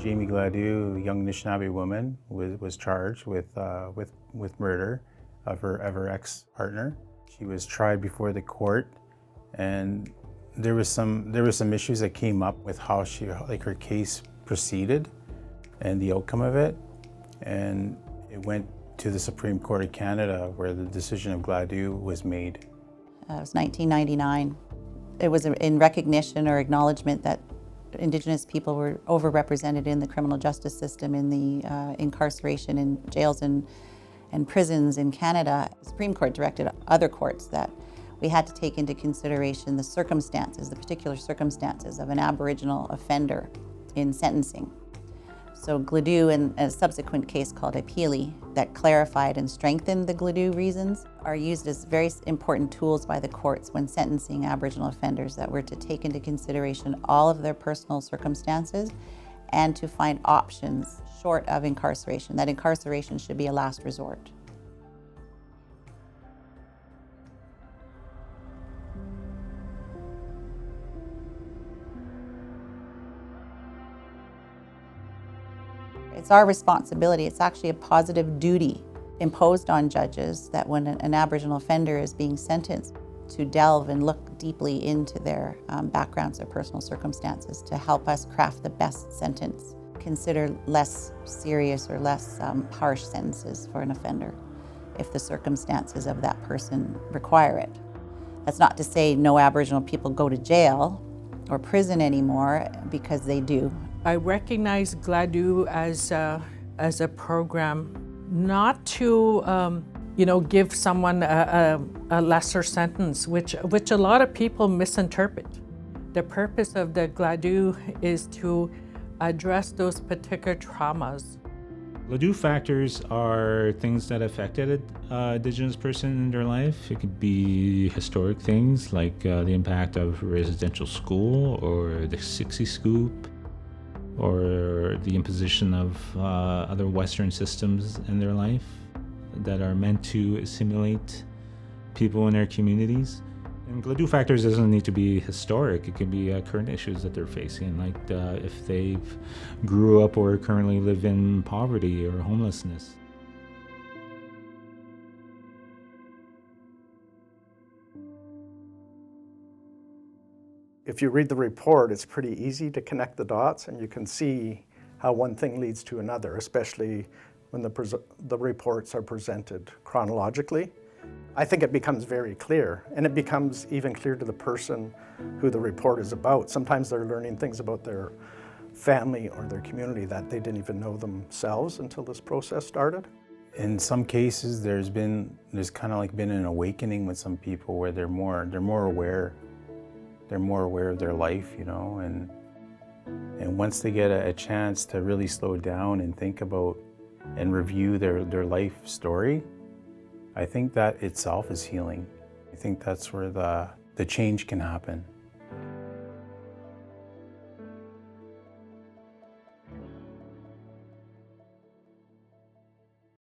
Jamie Gladue, a young Nishnawbe woman, was charged with murder of her ex-partner. She was tried before the court, and there was some issues that came up with how her case proceeded and the outcome of it, and it went to the Supreme Court of Canada, where the decision of Gladue was made. It was 1999. It was in recognition or acknowledgement that Indigenous people were overrepresented in the criminal justice system, in the incarceration in jails and prisons in Canada. The Supreme Court directed other courts that we had to take into consideration the circumstances, the particular circumstances of an Aboriginal offender in sentencing. So Gladue, and a subsequent case called Appealy that clarified and strengthened the Gladue reasons, are used as very important tools by the courts when sentencing Aboriginal offenders, that were to take into consideration all of their personal circumstances and to find options short of incarceration, that incarceration should be a last resort. It's our responsibility, it's actually a positive duty imposed on judges that when an Aboriginal offender is being sentenced, to delve and look deeply into their backgrounds, their personal circumstances, to help us craft the best sentence. Consider less serious or less harsh sentences for an offender if the circumstances of that person require it. That's not to say no Aboriginal people go to jail or prison anymore, because they do. I recognize Gladue as a program not to give someone a lesser sentence, which a lot of people misinterpret. The purpose of the Gladue is to address those particular traumas. Gladue factors are things that affected an Indigenous person in their life. It could be historic things like the impact of residential school or the 60 scoop, or the imposition of other Western systems in their life that are meant to assimilate people in their communities. And Gladue factors doesn't need to be historic. It can be current issues that they're facing, like if they grew up or currently live in poverty or homelessness. If you read the report, it's pretty easy to connect the dots, and you can see how one thing leads to another, especially when the reports are presented chronologically. I think it becomes very clear, and it becomes even clear to the person who the report is about. Sometimes they're learning things about their family or their community that they didn't even know themselves until this process started. In some cases, there's kind of been an awakening with some people where they're more aware. They're more aware of their life, and once they get a chance to really slow down and think about and review their life story, I think that itself is healing. I think that's where the change can happen.